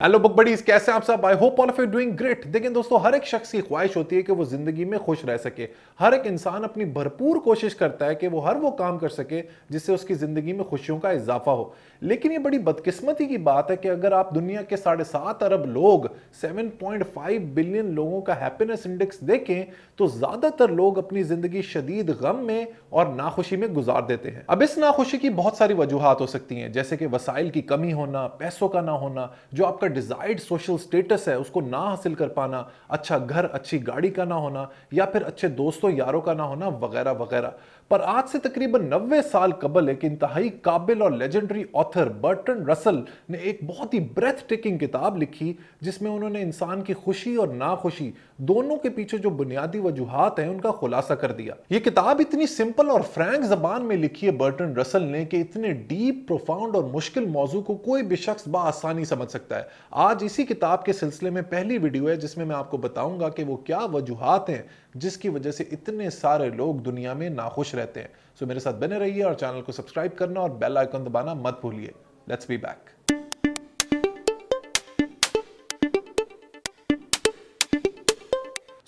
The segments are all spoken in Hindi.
हेलो बुक बडीज, कैसे हैं आप सब? I hope all of you doing great. देखिए दोस्तों, हर एक शख्स की ख्वाहिश होती है कि वो जिंदगी में खुश रह सके। हर एक इंसान अपनी भरपूर कोशिश करता है कि वो हर वो काम कर सके जिससे उसकी जिंदगी में खुशियों का इजाफा हो। लेकिन ये बड़ी बदकिस्मती की बात है कि अगर आप दुनिया के 7.5 अरब लोग, 7.5 बिलियन लोगों का हैप्पीनेस इंडेक्स देखें तो ज्यादातर लोग अपनी जिंदगी शदीद गम में और नाखुशी में गुजार देते हैं। अब इस नाखुशी की बहुत सारी वजूहात हो सकती हैं, जैसे कि वसाइल की कमी होना, पैसों का ना होना, जो आपका डिजायर्ड सोशल स्टेटस है उसको ना हासिल कर पाना, अच्छा घर अच्छी गाड़ी का ना होना, या फिर अच्छे दोस्तों यारों का ना होना, वगैरह वगैरह। पर आज से तकरीबन 90 साल कबल एक इंतहाई काबिल और लेजेंडरी ऑथर बर्ट्रैंड रसल ने एक बहुत ही ब्रेथ टेकिंग किताब लिखी, जिसमें उन्होंने इंसान की खुशी और नाखुशी दोनों के पीछे जो बुनियादी वजूहात हैं उनका खुलासा कर दिया। यह किताब इतनी सिंपल और फ्रैंक जबान में लिखी है बर्ट्रैंड रसल ने कि इतने डीप, प्रोफाउंड और मुश्किल मौजू को कोई भी शख्स बआसानी समझ सकता है। आज इसी किताब के सिलसिले में पहली वीडियो है जिसमें मैं आपको बताऊंगा कि वो क्या वजूहात हैं जिसकी वजह से इतने सारे लोग दुनिया में नाखुश रहते हैं। सो मेरे साथ बने रहिए और चैनल को सब्सक्राइब करना और बेल आइकन दबाना मत भूलिए। Let's be back.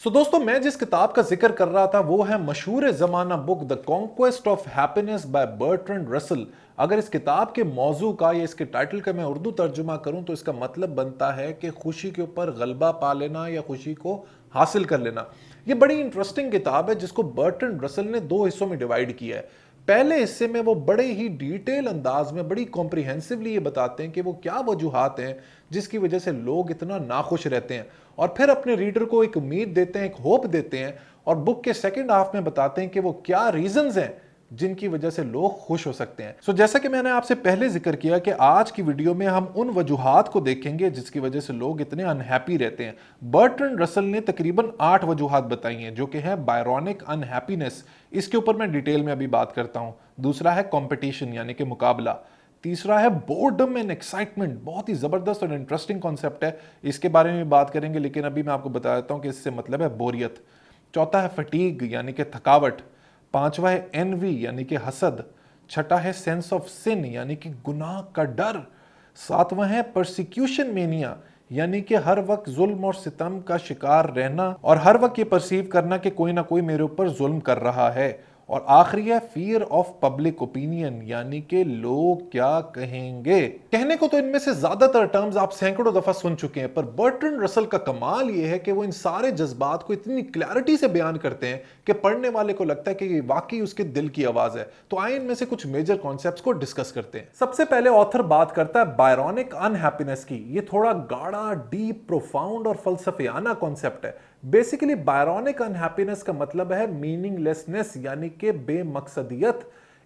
दोस्तों, मैं जिस किताब का जिक्र कर रहा था वो है मशहूर जमाना book the conquest of happiness bye Bertrand Russell. अगर इस किताब के मौजू का या इसके टाइटल का मैं उर्दू तर्जुमा करूं तो इसका मतलब बनता है कि खुशी के ऊपर गलबा पा लेना या खुशी को हासिल कर लेना। यह बड़ी इंटरेस्टिंग किताब है जिसको बर्ट्रैंड रसल ने 2 हिस्सों में डिवाइड किया है। पहले हिस्से में वो बड़े ही डिटेल अंदाज में बड़ी कॉम्प्रिहेंसिवली ये बताते हैं कि वो क्या वजूहात हैं जिसकी वजह से लोग इतना नाखुश रहते हैं, और फिर अपने रीडर को एक उम्मीद देते हैं, एक होप देते हैं, और बुक के सेकंड हाफ में बताते हैं कि वो क्या रीजंस हैं जिनकी वजह से लोग खुश हो सकते हैं। जैसा कि मैंने आपसे पहले जिक्र किया कि आज की वीडियो में हम उन वजूहात को देखेंगे जिसकी वजह से लोग इतने अनहैप्पी रहते हैं। बर्ट्रैंड रसल ने तकरीबन 8 वजूहात बताई हैं जो कि है बायरॉनिक अनहैप्पीनेस। इसके ऊपर मैं डिटेल में अभी बात करता हूं। दूसरा है कंपटीशन यानी कि मुकाबला। तीसरा है बोर्डम एंड एक्साइटमेंट, बहुत ही जबरदस्त और इंटरेस्टिंग कॉन्सेप्ट है, इसके बारे में बात करेंगे, लेकिन अभी मैं आपको बता देता हूं कि इससे मतलब है बोरियत। चौथा है फटीग यानी कि थकावट। पांचवा है एनवी यानी कि हसद। छठा है सेंस ऑफ सिन यानी कि गुनाह का डर। सातवां है परसिक्यूशन मेनिया यानी कि हर वक्त जुल्म और सितम का शिकार रहना और हर वक्त ये परसीव करना कि कोई ना कोई मेरे ऊपर जुल्म कर रहा है। और आखिरी है फियर ऑफ पब्लिक ओपिनियन यानी कि लोग क्या कहेंगे। कहने को तो इनमें से ज्यादातर टर्म्स आप सैकड़ों दफा सुन चुके हैं, पर बर्ट्रैंड रसल का कमाल यह है कि वो इन सारे जज्बात को इतनी क्लैरिटी से बयान करते हैं कि पढ़ने वाले को लगता है कि ये वाकई उसके दिल की आवाज है। तो आइए इनमें से कुछ मेजर कॉन्सेप्ट्स को डिस्कस करते हैं। सबसे पहले ऑथर बात करता है बायरॉनिक अनहैप्पीनेस की। ये थोड़ा गाढ़ा, डीप, प्रोफाउंड और फलसफियाना कॉन्सेप्ट है। बेसिकली बायरॉनिक अनहैप्पीनेस का मतलब है मीनिंगलेसनेस यानी कि बेमकसदियत।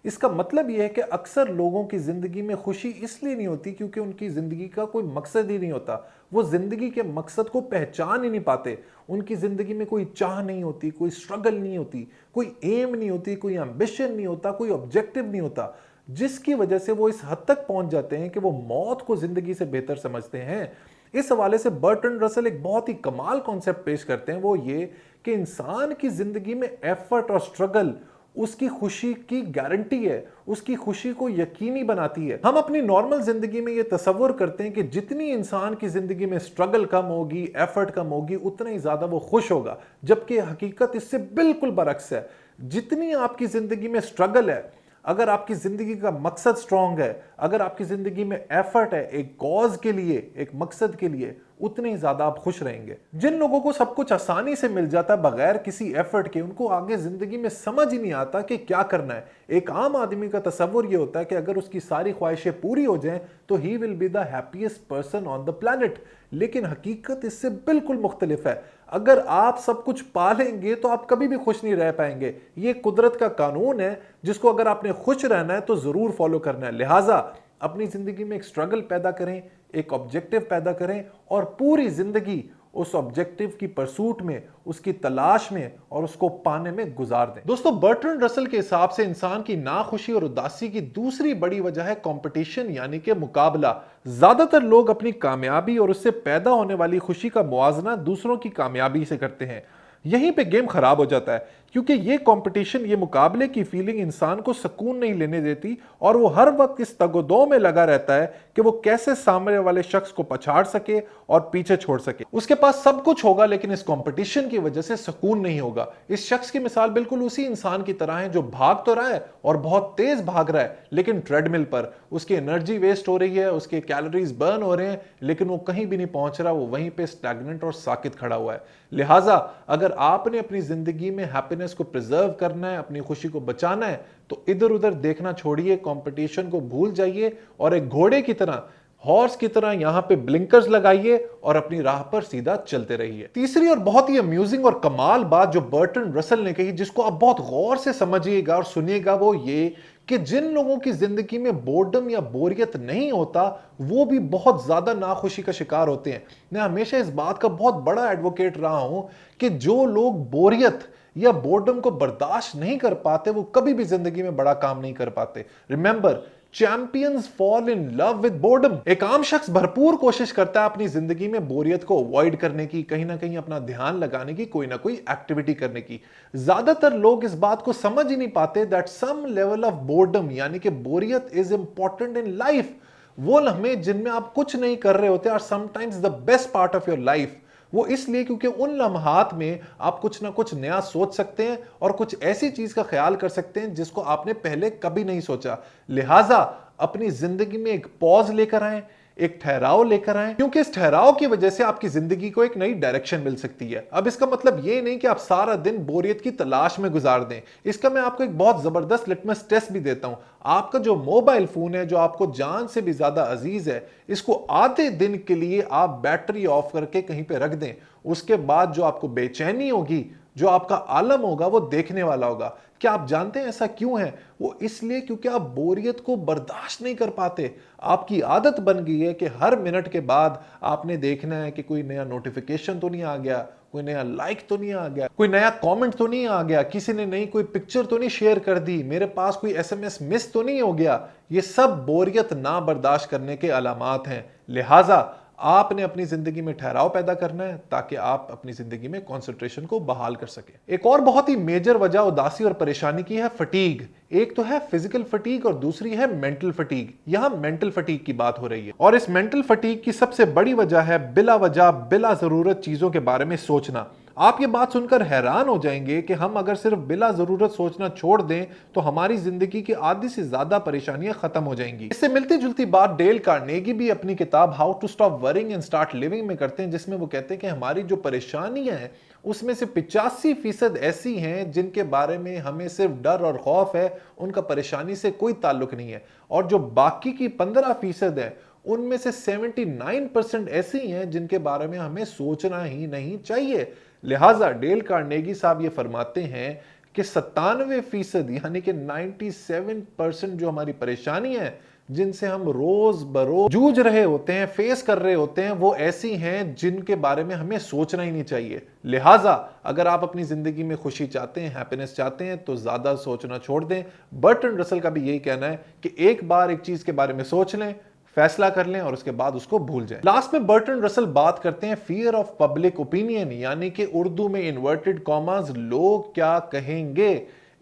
इसका मतलब यह है कि अक्सर लोगों की जिंदगी में खुशी इसलिए नहीं होती क्योंकि उनकी जिंदगी का कोई मकसद ही नहीं होता। वो जिंदगी के मकसद को पहचान ही नहीं पाते। उनकी जिंदगी में कोई चाह नहीं होती, कोई स्ट्रगल नहीं होती, कोई एम नहीं होती, कोई एम्बिशन नहीं होता, कोई ऑब्जेक्टिव नहीं होता, जिसकी वजह से वो इस हद तक पहुंच जाते हैं कि वो मौत को जिंदगी से बेहतर समझते हैं। इस हवाले से बर्ट्रैंड रसल एक बहुत ही कमाल कॉन्सेप्ट पेश करते हैं, वो ये कि इंसान की जिंदगी में एफर्ट और स्ट्रगल उसकी खुशी की गारंटी है, उसकी खुशी को यकीनी बनाती है। हम अपनी नॉर्मल जिंदगी में ये तसव्वुर करते हैं कि जितनी इंसान की जिंदगी में स्ट्रगल कम होगी, एफर्ट कम होगी, उतना ही ज्यादा वो खुश होगा, जबकि हकीकत इससे बिल्कुल बरअक्स है। जितनी आपकी जिंदगी में स्ट्रगल है, अगर आपकी जिंदगी का मकसद स्ट्रांग है, अगर आपकी जिंदगी में एफर्ट है एक कॉज के लिए, एक मकसद के लिए, उतने ही ज्यादा आप खुश रहेंगे। जिन लोगों को सब कुछ आसानी से मिल जाता है बगैर किसी एफर्ट के, उनको आगे जिंदगी में समझ ही नहीं आता कि क्या करना है। एक आम आदमी का तसव्वुर यह होता है कि अगर उसकी सारी ख्वाहिशें पूरी हो जाएं तो he will be the happiest person on the planet. लेकिन हकीकत इससे बिल्कुल मुख्तलिफ है। अगर आप सब कुछ पा लेंगे तो आप कभी भी खुश नहीं रह पाएंगे। ये कुदरत का कानून है जिसको अगर आपने खुश रहना है तो जरूर फॉलो करना है। लिहाजा अपनी जिंदगी में एक स्ट्रगल पैदा करें, एक ऑब्जेक्टिव पैदा करें और पूरी जिंदगी उस ऑब्जेक्टिव की परसूट में, उसकी तलाश में और उसको पाने में गुजार दें। दोस्तों, बर्ट्रैंड रसल के हिसाब से इंसान की नाखुशी और उदासी की दूसरी बड़ी वजह है कंपटीशन यानी कि मुकाबला। ज्यादातर लोग अपनी कामयाबी और उससे पैदा होने वाली खुशी का मुआवजा दूसरों की कामयाबी से करते हैं। यहीं पे गेम खराब हो जाता है क्योंकि ये कंपटीशन, ये मुकाबले की फीलिंग इंसान को सुकून नहीं लेने देती और वो हर वक्त इस तगोदो में लगा रहता है कि वो कैसे सामने वाले शख्स को पछाड़ सके और पीछे छोड़ सके। उसके पास सब कुछ होगा लेकिन इस कंपटीशन की वजह से सुकून नहीं होगा। इस शख्स की मिसाल बिल्कुल उसी इंसान की तरह है जो भाग तो रहा है और बहुत तेज भाग रहा है, लेकिन ट्रेडमिल पर उसकी एनर्जी वेस्ट हो रही है, उसके कैलोरीज बर्न हो रहे हैं, लेकिन वो कहीं भी नहीं पहुंच रहा, वो वहीं पे स्टैग्नेंट और साकित खड़ा हुआ है। लिहाजा अगर आपने अपनी जिंदगी में हैप्पीनेस को प्रिजर्व करना है, अपनी खुशी को बचाना है, तो इधर उधर देखना छोड़िए, कंपटीशन को भूल जाइए और एक घोड़े की तरह, हॉर्स की तरह यहां पे ब्लिंकर्स लगाइए और अपनी राह पर सीधा चलते रहिए। तीसरी और बहुत ही अम्यूजिंग और कमाल बात जो बर्ट्रैंड रसल ने कही, जिसको आप बहुत गौर से समझिएगा और सुनिएगा, वो ये कि जिन लोगों की जिंदगी में बोर्डम या बोरियत नहीं होता वो भी बहुत ज्यादा नाखुशी का शिकार होते हैं। मैं हमेशा इस बात का बहुत बड़ा एडवोकेट रहा हूं कि जो लोग बोरियत या बोर्डम को बर्दाश्त नहीं कर पाते वो कभी भी जिंदगी में बड़ा काम नहीं कर पाते। Remember, champions fall in love with boredom. एक आम शख्स भरपूर कोशिश करता है अपनी जिंदगी में बोरियत को अवॉइड करने की, कहीं ना कहीं अपना ध्यान लगाने की, कोई ना कोई एक्टिविटी करने की। ज्यादातर लोग इस बात को समझ ही नहीं पाते that some level of boredom यानी कि बोरियत इज इंपॉर्टेंट इन लाइफ। वो लम्हे जिनमें आप कुछ नहीं कर रहे होते are sometimes the best part of your life. वो इसलिए क्योंकि उन लम्हात में आप कुछ ना कुछ नया सोच सकते हैं और कुछ ऐसी चीज का ख्याल कर सकते हैं जिसको आपने पहले कभी नहीं सोचा। लिहाजा अपनी जिंदगी में एक पॉज लेकर आए, एक ठहराव लेकर आए, क्योंकि इस ठहराव की वजह से आपकी जिंदगी को एक नई डायरेक्शन मिल सकती है। अब इसका मतलब ये नहीं कि आप सारा दिन बोरियत की तलाश में गुजार दें। इसका मैं आपको एक बहुत जबरदस्त लिटमस टेस्ट भी देता हूं। आपका जो मोबाइल फोन है, जो आपको जान से भी ज्यादा अजीज है, इसको आधे दिन के लिए आप बैटरी ऑफ करके कहीं पे रख दें। उसके बाद जो आपको बेचैनी होगी, जो आपका आलम होगा, वो देखने वाला होगा। क्या आप जानते हैं ऐसा क्यों है? वो इसलिए क्योंकि आप बोरियत को बर्दाश्त नहीं कर पाते। आपकी आदत बन गई है कि हर मिनट के बाद आपने देखना है कि कोई नया नोटिफिकेशन तो नहीं आ गया, कोई नया लाइक तो नहीं आ गया, कोई नया कमेंट तो नहीं आ गया, किसी ने नई कोई पिक्चर तो नहीं शेयर कर दी, मेरे पास कोई एसएमएस मिस तो नहीं हो गया। ये सब बोरियत ना बर्दाश्त करने के अलामात हैं। लिहाजा आपने अपनी जिंदगी में ठहराव पैदा करना है ताकि आप अपनी जिंदगी में कंसंट्रेशन को बहाल कर सकें। एक और बहुत ही मेजर वजह उदासी और परेशानी की है फटीग। एक तो है फिजिकल फटीग और दूसरी है मेंटल फटीग। यहां मेंटल फटीग की बात हो रही है और इस मेंटल फटीग की सबसे बड़ी वजह है बिला वजह, बिला जरूरत चीजों के बारे में सोचना। आप ये बात सुनकर हैरान हो जाएंगे कि हम अगर सिर्फ बिला जरूरत सोचना छोड़ दें तो हमारी जिंदगी की आधी से ज्यादा परेशानियां खत्म हो जाएंगी। इससे मिलती जुलती बात डेल कार्नेगी भी अपनी किताब how to stop worrying and start living में करते हैं, जिसमें वो कहते हैं कि हमारी जो परेशानियां हैं उसमें से 85% ऐसी हैं जिनके बारे में हमें सिर्फ डर और खौफ है, उनका परेशानी से कोई ताल्लुक नहीं है। और जो बाकी की 15% है उनमें से 79% ऐसी हैं जिनके बारे में हमें सोचना ही नहीं चाहिए। लिहाजा डेल कार्नेगी साहब ये फरमाते हैं कि 97% यानी कि 97% जो हमारी परेशानी है, जिनसे हम रोज बरोज जूझ रहे होते हैं, फेस कर रहे होते हैं, वो ऐसी हैं जिनके बारे में हमें सोचना ही नहीं चाहिए। लिहाजा अगर आप अपनी जिंदगी में खुशी चाहते हैं, हैप्पीनेस चाहते हैं, तो ज्यादा सोचना छोड़ दें। बर्ट्रैंड रसल का भी यही कहना है कि एक बार एक चीज के बारे में सोच लें, फैसला कर लें और उसके बाद उसको भूल जाएं। लास्ट में बर्ट्रैंड रसल बात करते हैं फियर ऑफ पब्लिक ओपिनियन, यानी कि उर्दू में इन्वर्टेड कॉमास, लोग क्या कहेंगे।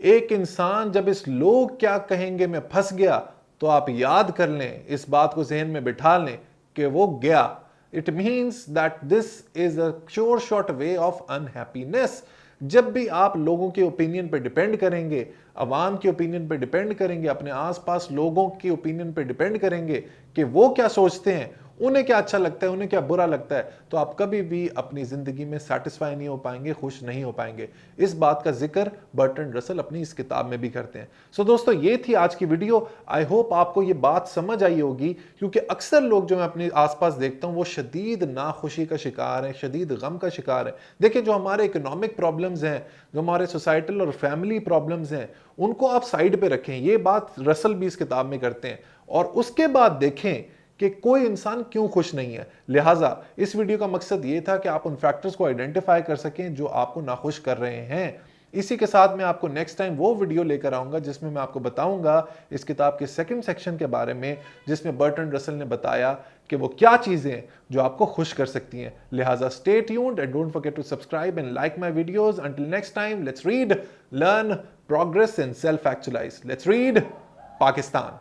एक इंसान जब इस लोग क्या कहेंगे में फंस गया तो आप याद कर लें, इस बात को जहन में बिठा लें कि वो गया। It means that this is a sure short way of unhappiness. जब भी आप लोगों के ओपिनियन पे डिपेंड करेंगे, अवाम के ओपिनियन पे डिपेंड करेंगे, अपने आसपास लोगों के ओपिनियन पे डिपेंड करेंगे कि वो क्या सोचते हैं, उन्हें क्या अच्छा लगता है, उन्हें क्या बुरा लगता है, तो आप कभी भी अपनी जिंदगी में सेटिस्फाई नहीं हो पाएंगे, खुश नहीं हो पाएंगे। इस बात का जिक्र बर्ट्रैंड रसल अपनी इस किताब में भी करते हैं। सो दोस्तों, ये थी आज की वीडियो। आई होप आपको ये बात समझ आई होगी, क्योंकि अक्सर लोग जो मैं अपने आसपास देखता हूँ वो शदीद नाखुशी का शिकार है, शदीद गम का शिकार है। देखिए, जो हमारे इकोनॉमिक प्रॉब्लम्स हैं, जो हमारे सोसाइटल और फैमिली प्रॉब्लम्स हैं, उनको आप साइड पे रखें। ये बात रसल भी इस किताब में करते हैं और उसके बाद देखें कि कोई इंसान क्यों खुश नहीं है। लिहाजा इस वीडियो का मकसद ये था कि आप उन फैक्टर्स को आइडेंटिफाई कर सकें जो आपको नाखुश कर रहे हैं। इसी के साथ मैं आपको नेक्स्ट टाइम वो वीडियो लेकर आऊंगा जिसमें मैं आपको बताऊंगा इस किताब के सेकंड सेक्शन के बारे में, जिसमें बर्ट्रैंड रसल ने बताया कि वो क्या चीजें हैं जो आपको खुश कर सकती हैं। लिहाजा stay tuned and don't forget to subscribe and like my videos. Until next time, let's read, learn, progress and self actualize. Let's read Pakistan.